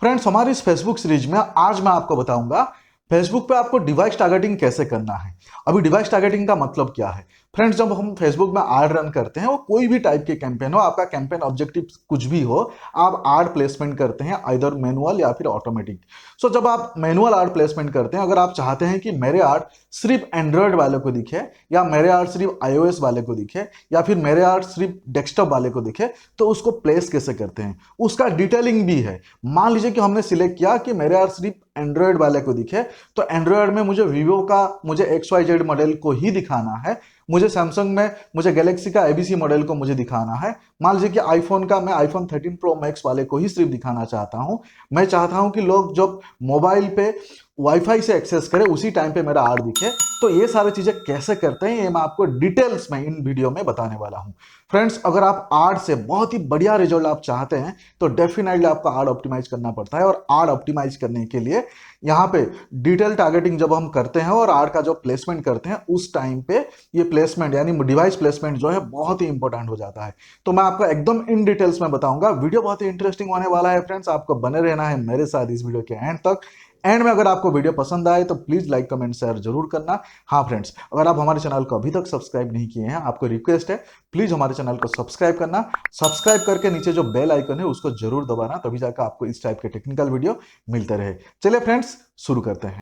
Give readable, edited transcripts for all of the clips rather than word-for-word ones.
Friends, हमारी इस Facebook series में आज मैं आपको बताऊंगा फेसबुक पे आपको डिवाइस टारगेटिंग कैसे करना है। अभी डिवाइस टारगेटिंग का मतलब क्या है? फ्रेंड्स, जब हम फेसबुक में ऐड रन करते हैं, वो कोई भी टाइप के कैंपेन हो, आपका कैंपेन ऑब्जेक्टिव कुछ भी हो, आप ऐड प्लेसमेंट करते हैं, आइदर मैनुअल या फिर ऑटोमेटिक। सो जब आप मैनुअल ऐड प्लेसमेंट करते हैं, अगर आप चाहते हैं कि मेरे ऐड सिर्फ एंड्रॉयड वाले को दिखे, या मेरे ऐड सिर्फ iOS वाले को दिखे, या फिर मेरे ऐड सिर्फ डेस्कटॉप वाले को दिखे, तो उसको प्लेस कैसे करते हैं, उसका डिटेलिंग भी है। मान लीजिए कि हमने सिलेक्ट किया कि मेरे यार सिर्फ एंड्रॉयड वाले को दिखे, तो एंड्रॉयड में मुझे वीवो का मुझे XYZ मॉडल को ही दिखाना है, मुझे सैमसंग में मुझे गैलेक्सी का ABC मॉडल को मुझे दिखाना है, मान लीजिए कि आईफोन का मैं आईफोन 13 प्रो मैक्स वाले को ही सिर्फ दिखाना चाहता हूं। मैं चाहता हूं कि लोग जब मोबाइल पे वाईफाई से एक्सेस करें उसी टाइम पे मेरा आर दिखे। तो ये सारी चीजें कैसे करते हैं, ये मैं आपको डिटेल्स में इन वीडियो में बताने वाला हूं। फ्रेंड्स, अगर आप आर से बहुत ही बढ़िया रिजल्ट आप चाहते हैं, तो डेफिनेटली आपको आड ऑप्टिमाइज करना पड़ता है। और आड ऑप्टिमाइज करने के लिए यहाँ पे डिटेल टारगेटिंग जब हम करते हैं और आड का जो प्लेसमेंट करते हैं, उस टाइम पे ये प्लेसमेंट यानी डिवाइस प्लेसमेंट जो है बहुत ही इंपॉर्टेंट हो जाता है। तो मैं आपको एकदम इन डिटेल्स में बताऊंगा। वीडियो बहुत ही इंटरेस्टिंग होने वाला है फ्रेंड्स, आपको बने रहना है मेरे साथ इस वीडियो के एंड तक। एंड में अगर आपको वीडियो पसंद आए तो प्लीज लाइक कमेंट शेयर जरूर करना। हाँ फ्रेंड्स, अगर आप हमारे चैनल को अभी तक सब्सक्राइब नहीं किए हैं, आपको रिक्वेस्ट है, प्लीज हमारे चैनल को सब्सक्राइब करना। सब्सक्राइब करके नीचे जो बेल आइकन है उसको जरूर दबाना, तभी जाकर आपको इस टाइप के टेक्निकल वीडियो मिलते रहे। चलिए फ्रेंड्स, शुरू करते हैं।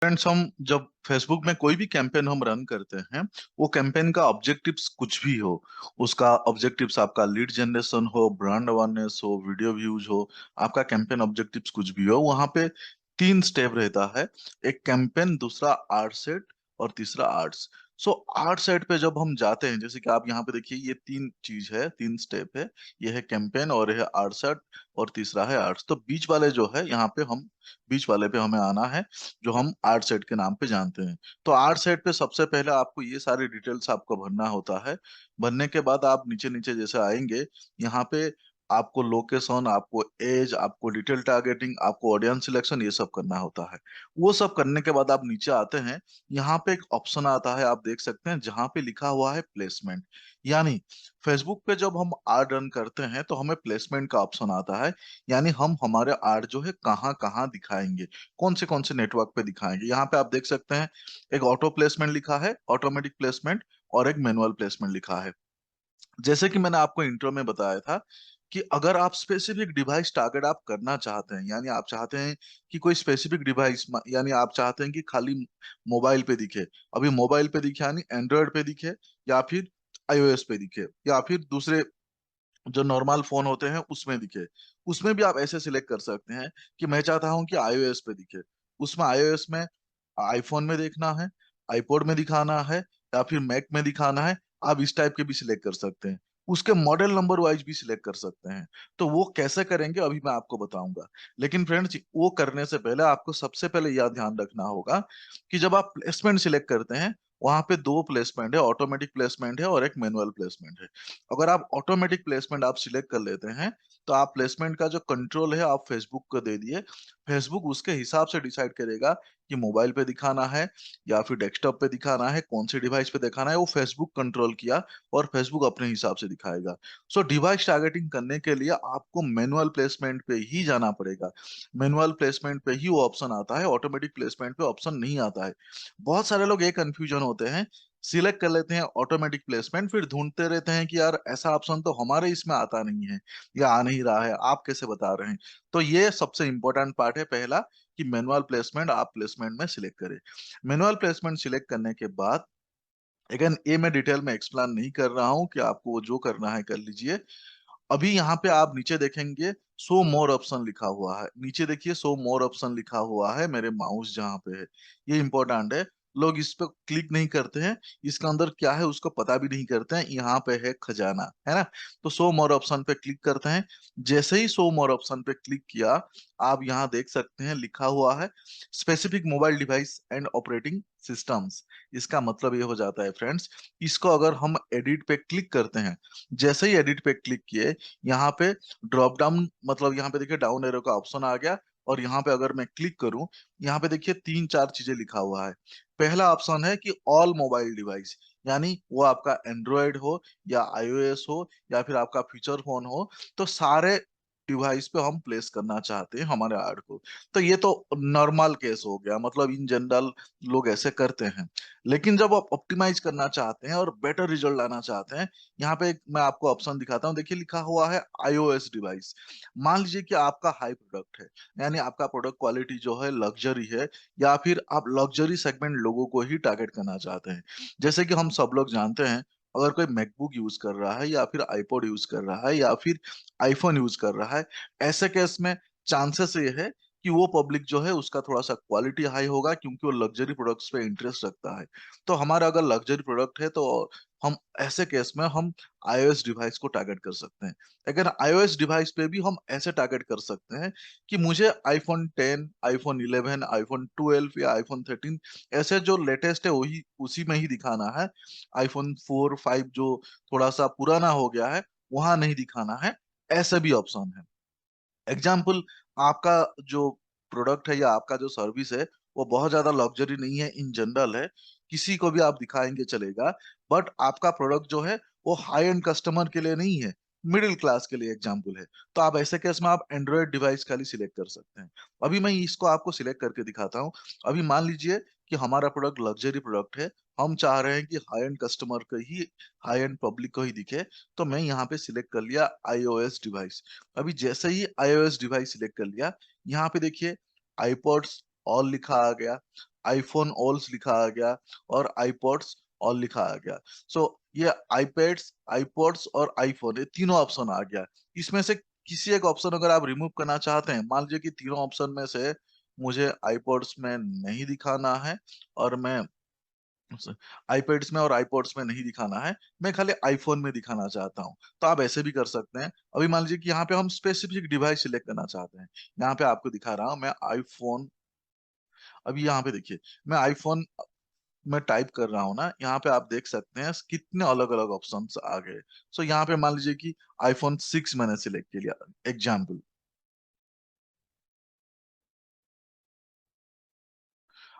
फ्रेंड्स, हम जब फेसबुक में कोई भी कैंपेन हम रन करते हैं, वो कैंपेन का ऑब्जेक्टिव्स कुछ भी हो, उसका ऑब्जेक्टिव्स आपका लीड जनरेशन हो, ब्रांड अवेयरनेस हो, वीडियो व्यूज हो, आपका कैंपेन ऑब्जेक्टिव्स कुछ भी हो, वहां पे तीन स्टेप रहता है। एक कैंपेन, दूसरा आर्ट सेट और तीसरा आर्ट्स। सो आर्ट सेट पे जब हम जाते हैं, जैसे कि आप यहाँ पे देखिए, ये तीन चीज है, तीन स्टेप है। ये है कैंपेन और ये है आर्ट सेट और तीसरा है आर्ट्स। तो बीच वाले जो है, यहाँ पे हम बीच वाले पे हमें आना है, जो हम आर्ट सेट के नाम पे जानते हैं। तो आर्ट सेट पे सबसे पहले आपको ये सारी डिटेल्स आपको भरना होता है। भरने के बाद आप नीचे नीचे जैसे आएंगे, यहाँ पे आपको लोकेशन, आपको एज, आपको डिटेल टारगेटिंग, आपको ऑडियंस सिलेक्शन, ये सब करना होता है। वो सब करने के बाद आप नीचे आते हैं, यहाँ पे एक ऑप्शन आता है, आप देख सकते हैं, जहाँ पे लिखा हुआ है प्लेसमेंट। यानी फेसबुक पे जब हम आड रन करते हैं तो हमें प्लेसमेंट का ऑप्शन आता है। यानी हम हमारे आड जो है कहाँ कहाँ दिखाएंगे, कौन से नेटवर्क पे दिखाएंगे। यहाँ पे आप देख सकते हैं, एक ऑटो प्लेसमेंट लिखा है, ऑटोमेटिक प्लेसमेंट, और एक मैनुअल प्लेसमेंट लिखा है। जैसे कि मैंने आपको इंट्रो में बताया था कि अगर आप स्पेसिफिक डिवाइस टारगेट आप करना चाहते हैं, यानी आप चाहते हैं कि कोई स्पेसिफिक डिवाइस, यानी आप चाहते हैं कि खाली मोबाइल पे दिखे, अभी मोबाइल पे दिखे यानी एंड्रॉयड पे दिखे, या फिर iOS पे दिखे, या फिर दूसरे जो नॉर्मल फोन होते हैं उसमें दिखे, उसमें भी आप ऐसे सिलेक्ट कर सकते हैं कि मैं चाहता हूं कि iOS पे दिखे। उसमें iOS में आईफोन में देखना है, आईपॉड में दिखाना है, या फिर मैक में दिखाना है, आप इस टाइप के भी सिलेक्ट कर सकते हैं। उसके मॉडल नंबर वाइज भी सिलेक्ट कर सकते हैं। तो वो कैसे करेंगे अभी मैं आपको बताऊंगा। लेकिन फ्रेंड्स, वो करने से पहले आपको सबसे पहले यह ध्यान रखना होगा कि जब आप प्लेसमेंट सिलेक्ट करते हैं, वहां पे दो प्लेसमेंट है, ऑटोमेटिक प्लेसमेंट है और एक मैनुअल प्लेसमेंट है। अगर आप ऑटोमेटिक प्लेसमेंट आप सिलेक्ट कर लेते हैं, तो आप प्लेसमेंट का जो कंट्रोल है आप फेसबुक को दे दिए। फेसबुक उसके हिसाब से डिसाइड करेगा कि मोबाइल पे दिखाना है या फिर डेस्कटॉप पे दिखाना है, कौन से डिवाइस पे दिखाना है, वो फेसबुक कंट्रोल किया और फेसबुक अपने हिसाब से दिखाएगा। सो डिवाइस टारगेटिंग करने के लिए आपको मैनुअल प्लेसमेंट पे ही जाना पड़ेगा। मैनुअल प्लेसमेंट पे ही वो ऑप्शन आता है, ऑटोमेटिक प्लेसमेंट पे ऑप्शन नहीं आता है। बहुत सारे लोग ये कंफ्यूजन होते हैं, सिलेक्ट कर लेते हैं ऑटोमेटिक प्लेसमेंट, फिर ढूंढते रहते हैं कि यार ऐसा ऑप्शन तो हमारे इसमें आता नहीं है या आ नहीं रहा है, आप कैसे बता रहे हैं। तो ये सबसे इंपॉर्टेंट पार्ट है पहला, कि मैनुअल प्लेसमेंट आप प्लेसमेंट में सिलेक्ट करें। मैनुअल प्लेसमेंट सिलेक्ट करने के बाद, अगेन ये मैं डिटेल में एक्सप्लेन नहीं कर रहा हूँ, कि आपको वो जो करना है कर लीजिए। अभी यहाँ पे आप नीचे देखेंगे, शो मोर ऑप्शन लिखा हुआ है। नीचे देखिए, शो मोर ऑप्शन लिखा हुआ है, मेरे माउस जहाँ पे है। ये इंपॉर्टेंट है, लोग इस पे क्लिक नहीं करते हैं, इसके अंदर क्या है उसको पता भी नहीं करते हैं। यहाँ पे है खजाना, है ना। तो शो मोर ऑप्शन पे क्लिक करते हैं। जैसे ही शो मोर ऑप्शन पे क्लिक किया, आप यहाँ देख सकते हैं लिखा हुआ है specific mobile device and operating systems. इसका मतलब ये हो जाता है फ्रेंड्स, इसको अगर हम एडिट पे क्लिक करते हैं, जैसे ही एडिट पे क्लिक किए, यहाँ पे ड्रॉप डाउन, मतलब यहाँ पे देखिए डाउन एरो का ऑप्शन आ गया। और यहाँ पे अगर मैं क्लिक करूं, यहाँ पे देखिए तीन चार चीजें लिखा हुआ है। पहला ऑप्शन है कि ऑल मोबाइल डिवाइस, यानी वो आपका एंड्रॉयड हो या आईओएस हो या फिर आपका फीचर फोन हो, तो सारे डिवाइस पे हम प्लेस करना चाहते हैं हमारे ऐड को। तो ये तो नॉर्मल केस हो गया, मतलब इन जनरल लोग ऐसे करते हैं। लेकिन जब आप ऑप्टिमाइज करना चाहते हैं और बेटर रिजल्ट लाना चाहते हैं, यहाँ पे मैं आपको ऑप्शन दिखाता हूँ। देखिए लिखा हुआ है आईओएस डिवाइस। मान लीजिए कि आपका हाई प्रोडक्ट है, यानी आपका प्रोडक्ट क्वालिटी जो है लग्जरी है, या फिर आप लग्जरी सेगमेंट लोगों को ही टारगेट करना चाहते हैं। जैसे कि हम सब लोग जानते हैं, अगर कोई मैकबुक यूज कर रहा है या फिर आईपॉड यूज कर रहा है या फिर आईफोन यूज कर रहा है, ऐसे केस में चांसेस ये है कि वो पब्लिक जो है उसका थोड़ा सा क्वालिटी हाई होगा, क्योंकि वो लग्जरी प्रोडक्ट्स पे इंटरेस्ट रखता है। तो हमारा अगर लग्जरी प्रोडक्ट है तो हम ऐसे केस में हम आईओएस डिवाइस को टारगेट कर सकते हैं। अगर आईओएस डिवाइस पे भी हम ऐसे टारगेट कर सकते हैं कि मुझे आईफोन 10, आईफोन 11, आईफोन 12 या आईफोन 13 ऐसे जो लेटेस्ट है वही उसी में ही दिखाना है। आईफोन 4, 5 जो थोड़ा सा पुराना हो गया है वहां नहीं दिखाना है। ऐसे भी ऑप्शन है। एग्जाम्पल, आपका जो प्रोडक्ट है या आपका जो सर्विस है वो बहुत ज्यादा लग्जरी नहीं है, इन जनरल है, किसी को भी आप दिखाएंगे चलेगा, बट आपका प्रोडक्ट जो है वो हाई एंड कस्टमर के लिए नहीं है, मिडिल क्लास के लिए एग्जाम्पल है। तो आप ऐसे केस में आप एंड्रॉयड डिवाइस खाली सिलेक्ट कर सकते हैं। अभी मैं इसको आपको सिलेक्ट करके दिखाता हूँ। अभी मान लीजिए कि हमारा प्रोडक्ट लग्जरी प्रोडक्ट है, हम चाह रहे हैं कि हाई एंड कस्टमर को ही, हाई एंड पब्लिक को ही दिखे। तो मैं यहाँ पे सिलेक्ट कर लिया आईओएस डिवाइस। अभी जैसे ही iOS डिवाइस सिलेक्ट कर लिया, यहाँ पे देखिए आईपॉड्स ऑल लिखा आ गया, आईफोन ऑल्स लिखा आ गया, और आईपॉड्स ऑल लिखा आ गया। सो ये आईपैड्स, आईपॉड्स और आईफोन, ये तीनों ऑप्शन आ गया। इसमें से किसी एक ऑप्शन अगर आप रिमूव करना चाहते हैं, मान लीजिए कि तीनों ऑप्शन में से मुझे आईपॉड्स में नहीं दिखाना है और मैं आईपैड्स में और आईपॉड्स में नहीं दिखाना है, मैं खाली आईफोन में दिखाना चाहता हूँ, तो आप ऐसे भी कर सकते हैं। अभी मान लीजिए कि यहाँ पे हम स्पेसिफिक डिवाइस सिलेक्ट करना चाहते हैं। यहाँ पे आपको दिखा रहा हूँ मैं आईफोन। अभी यहाँ पे देखिए मैं आईफोन में टाइप कर रहा हूँ ना, यहाँ पे आप देख सकते हैं कितने अलग अलग ऑप्शंस आ गए। सो यहाँ पे मान लीजिए कि आईफोन 6 मैंने सिलेक्ट किया, एग्जाम्पल।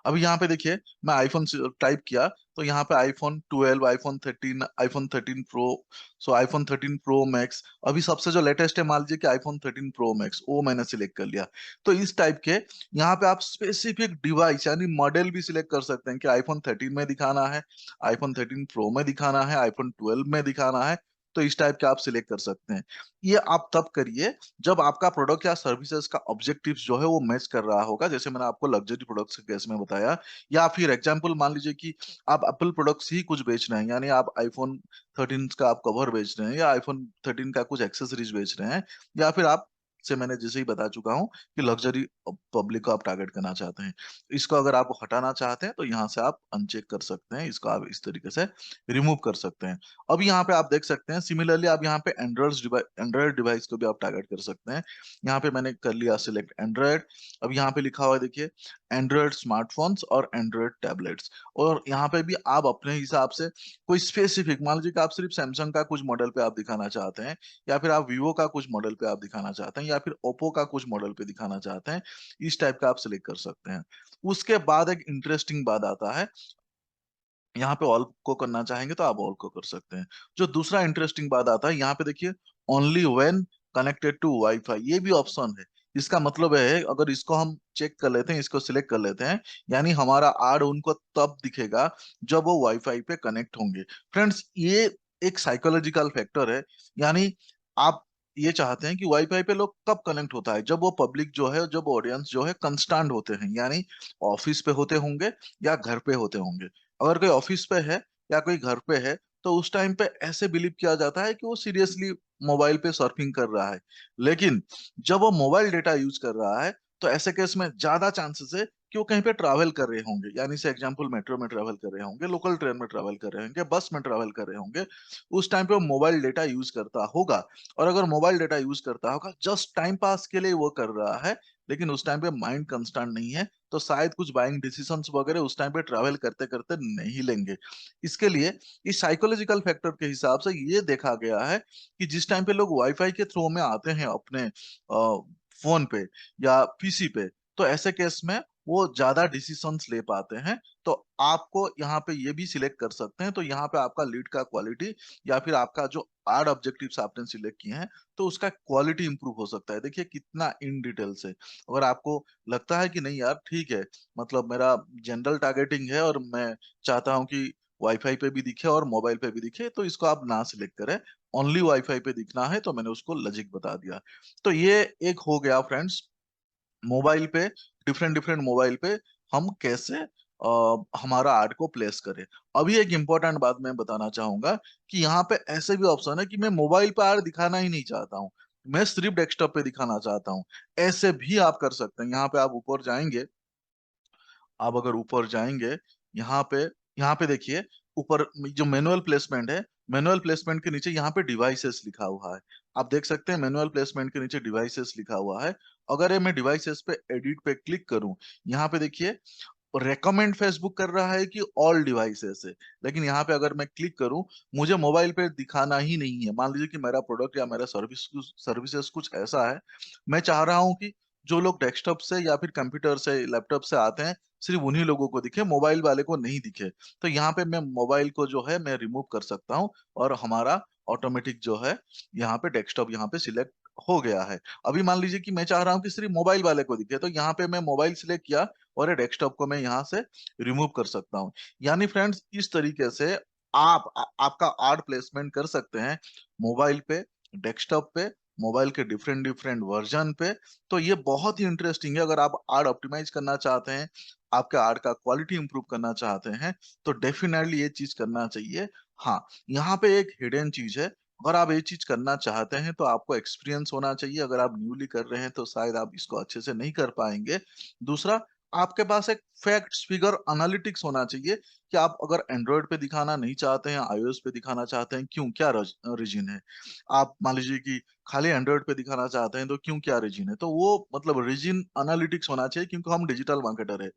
अब यहाँ पे देखिए मैं आईफोन टाइप किया, तो यहाँ पे आईफोन 12, आईफोन 13, आईफोन 13 प्रो, सो आईफोन 13 प्रो मैक्स, अभी सबसे जो लेटेस्ट है मान लीजिए कि आईफोन 13 प्रो मैक्स, वो मैंने सिलेक्ट कर लिया। तो इस टाइप के यहाँ पे आप स्पेसिफिक डिवाइस यानी मॉडल भी सिलेक्ट कर सकते हैं कि आईफोन 13 में दिखाना है, आईफोन 13 प्रो में दिखाना है, आईफोन 12 में दिखाना है। तो इस टाइप के आप सिलेक्ट कर सकते हैं। ये आप तब करिए जब आपका प्रोडक्ट या सर्विसेज का ऑब्जेक्टिव्स जो है वो मैच कर रहा होगा, जैसे मैंने आपको लग्जरी प्रोडक्ट्स के केस में बताया। या फिर एग्जांपल मान लीजिए कि आप एप्पल प्रोडक्ट्स ही कुछ बेच रहे हैं, यानी आप आईफोन 13 का आप कवर बेच रहे हैं या आईफोन 13 का कुछ एक्सेसरीज बेच रहे हैं, या फिर आप से मैंने जैसे ही बता चुका हूँ कि लग्जरी पब्लिक को आप टारगेट करना चाहते हैं। इसको अगर आप हटाना चाहते हैं तो यहाँ से आप अनचेक कर सकते हैं, इसको आप इस तरीके से रिमूव कर सकते हैं। अब यहाँ पे आप देख सकते हैं सिमिलरली आप यहाँ पे एंड्रॉयड डिवाइस को भी आप टारगेट कर सकते हैं। यहाँ पे मैंने कर लिया सिलेक्ट एंड्रॉयड। अब यहाँ पे लिखा हुआ है देखिए एंड्रॉयड स्मार्टफोन्स और एंड्रॉयड टैबलेट्स, और यहाँ पे भी आप अपने हिसाब से कोई स्पेसिफिक, मान लीजिए कि आप सिर्फ सैमसंग का कुछ मॉडल पे आप दिखाना चाहते हैं, या फिर आप वीवो का कुछ मॉडल पे आप दिखाना चाहते हैं, या फिर ओप्पो का कुछ मॉडल पे दिखाना चाहते हैं, इस टाइप का आप सिलेक्ट कर सकते हैं। उसके बाद एक इंटरेस्टिंग बात आता है, यहाँ पे ऑल को करना चाहेंगे तो आप ऑल को कर सकते हैं। जो दूसरा इंटरेस्टिंग बात आता है यहाँ पे देखिए only when connected to wifi, ये भी ऑप्शन है। इसका मतलब है अगर इसको हम चेक कर लेते हैं, इसको सिलेक्ट कर लेते हैं, यानी हमारा आड उनको तब दिखेगा जब वो वाईफाई पे कनेक्ट होंगे। फ्रेंड्स ये एक साइकोलॉजिकल फैक्टर है, यानी आप ये चाहते हैं कि वाईफाई पे लोग कब कनेक्ट होता है, जब वो पब्लिक जो है, जब ऑडियंस जो है कंस्टेंट होते हैं, यानी ऑफिस पे होते होंगे या घर पे होते होंगे। अगर कोई ऑफिस पे है या कोई घर पे है, तो उस टाइम पे ऐसे बिलीव किया जाता है कि वो सीरियसली मोबाइल पे सर्फिंग कर रहा है। लेकिन जब वो मोबाइल डेटा यूज कर रहा है, तो ऐसे केस में ज्यादा चांसेस है कि वो कहीं पे ट्रैवल कर रहे होंगे, यानी से एग्जांपल मेट्रो में ट्रैवल कर रहे होंगे, लोकल ट्रेन में ट्रैवल कर रहे होंगे, बस में ट्रैवल कर रहे होंगे। उस टाइम पे वो मोबाइल डेटा यूज करता होगा। और अगर मोबाइल डेटा यूज करता होगा जस्ट टाइम पास के लिए वो कर रहा है, लेकिन उस टाइम पे माइंड कंस्टेंट नहीं है, तो शायद कुछ बाइंग डिसीजंस वगैरह उस टाइम पे ट्रैवल करते करते नहीं लेंगे। इसके लिए इस साइकोलॉजिकल फैक्टर के हिसाब से ये देखा गया है कि जिस टाइम पे लोग वाईफाई के थ्रू में आते हैं अपने फोन पे या पीसी पे, तो ऐसे केस में वो ज्यादा डिसीजंस ले पाते हैं। तो आपको यहाँ पे ये भी सिलेक्ट कर सकते हैं, तो यहाँ पे आपका लीड का क्वालिटी या फिर आपका जो एड ऑब्जेक्टिव्स आपने सिलेक्ट किए हैं तो उसका क्वालिटी इंप्रूव हो सकता है। देखिए कितना इन डिटेल से, अगर आपको लगता है कि नहीं यार ठीक है, मतलब मेरा जनरल टारगेटिंग है और मैं चाहता हूँ कि वाईफाई पे भी दिखे और मोबाइल पे भी दिखे, तो इसको आप ना सिलेक्ट करें, ओनली वाईफाई पे दिखना है, तो मैंने उसको लॉजिक बता दिया। तो ये एक हो गया फ्रेंड्स, मोबाइल पे, डिफरेंट डिफरेंट मोबाइल पे हम कैसे हमारा ऐड को प्लेस करें। अभी एक इंपॉर्टेंट बात मैं बताना चाहूंगा कि यहाँ पे ऐसे भी ऑप्शन है कि मैं मोबाइल पे ऐड दिखाना ही नहीं चाहता हूँ, मैं सिर्फ डेस्कटॉप पे दिखाना चाहता हूँ। ऐसे भी आप कर सकते हैं। यहाँ पे आप ऊपर जाएंगे, आप अगर ऊपर जाएंगे, यहाँ पे यहाँ पे देखिए ऊपर जो मैनुअल प्लेसमेंट है, मैनुअल प्लेसमेंट के नीचे यहाँ पे डिवाइसेस लिखा हुआ है। आप देख सकते हैं मैनुअल प्लेसमेंट के नीचे डिवाइसेस लिखा हुआ है। अगर ये मैं डिवाइसेस पे एडिट पे क्लिक करूं, यहाँ पे देखिए रेकमेंड फेसबुक कर रहा है कि ऑल डिवाइसेस है, लेकिन यहाँ पे अगर मैं क्लिक करूं, मुझे मोबाइल पे दिखाना ही नहीं है। मान लीजिए कि मेरा प्रोडक्ट या मेरा सर्विसेज कुछ ऐसा है, मैं चाह रहा हूं कि जो लोग डेस्कटॉप से या फिर कंप्यूटर से लैपटॉप से आते हैं सिर्फ उन्हीं लोगों को दिखे, मोबाइल वाले को नहीं दिखे। तो यहाँ पे मैं मोबाइल को जो है मैं रिमूव कर सकता हूँ और हमारा ऑटोमेटिक जो है यहाँ पे डेस्कटॉप यहाँ पे सिलेक्ट हो गया है। अभी मान लीजिए कि मैं चाह रहा हूँ कि सिर्फ मोबाइल वाले को दिखे, तो यहाँ पे मैं मोबाइल सिलेक्ट किया और ये डेस्कटॉप को मैं यहाँ से रिमूव कर सकता हूँ। यानी फ्रेंड्स इस तरीके से आपका आर्ट प्लेसमेंट कर सकते हैं मोबाइल पे, डेस्कटॉप पे, मोबाइल के डिफरेंट डिफरेंट वर्जन पे। तो ये बहुत ही इंटरेस्टिंग है। अगर आप आर्ट ऑप्टिमाइज करना चाहते हैं, आपके आर्ट का क्वालिटी इंप्रूव करना चाहते हैं, तो डेफिनेटली ये चीज करना चाहिए। हाँ, यहाँ पे एक हिडन चीज है, अगर आप ये चीज करना चाहते हैं तो आपको एक्सपीरियंस होना चाहिए। अगर आप न्यूली कर रहे हैं तो शायद आप इसको अच्छे से नहीं कर पाएंगे। दूसरा, आपके पास एक फैक्ट्स फिगर एनालिटिक्स होना चाहिए कि आप अगर एंड्रॉयड पे दिखाना नहीं चाहते हैं, आईओएस पे दिखाना चाहते हैं, क्यों, क्या रीजन है। आप मान लीजिए कि खाली एंड्रॉयड पे दिखाना चाहते हैं तो क्यों, क्या रीजन है। तो वो मतलब रीजन एनालिटिक्स होना चाहिए, क्योंकि हम डिजिटल मार्केटर है।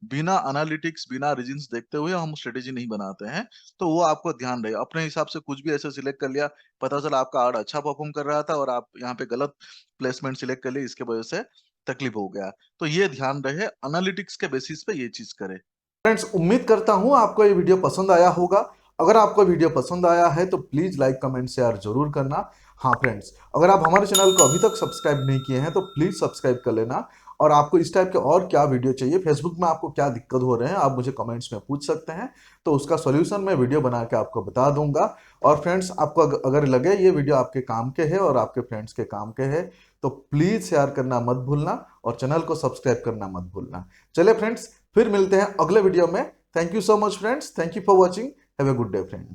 बिना एनालिटिक्स, बिना रीजंस देखते हुए हम स्ट्रेटेजी नहीं बनाते हैं। तो वो आपको ध्यान रहे, अपने हिसाब से कुछ भी ऐसे सिलेक्ट कर लिया, पता चला आपका आर्ट अच्छा परफॉर्म कर रहा था और आप यहाँ पे गलत प्लेसमेंट सिलेक्ट कर लिए, इसके वजह से तकलीफ हो गया। तो ये ध्यान रहे, एनालिटिक्स के बेसिस पे ये चीज करे। फ्रेंड्स, उम्मीद करता हूं आपको ये वीडियो पसंद आया होगा। अगर आपको वीडियो पसंद आया है तो प्लीज लाइक कमेंट शेयर जरूर करना। हाँ फ्रेंड्स, अगर आप हमारे चैनल को अभी तक सब्सक्राइब नहीं किए हैं तो प्लीज सब्सक्राइब कर लेना। और आपको इस टाइप के और क्या वीडियो चाहिए, फेसबुक में आपको क्या दिक्कत हो रहे हैं, आप मुझे कमेंट्स में पूछ सकते हैं, तो उसका सॉल्यूशन मैं वीडियो बना के आपको बता दूंगा। और फ्रेंड्स, आपको अगर लगे ये वीडियो आपके काम के है और आपके फ्रेंड्स के काम के है, तो प्लीज शेयर करना मत भूलना और चैनल को सब्सक्राइब करना मत भूलना। चलिए फ्रेंड्स, फिर मिलते हैं अगले वीडियो में। Thank you so much friends, thank you for watching, have a good day friends.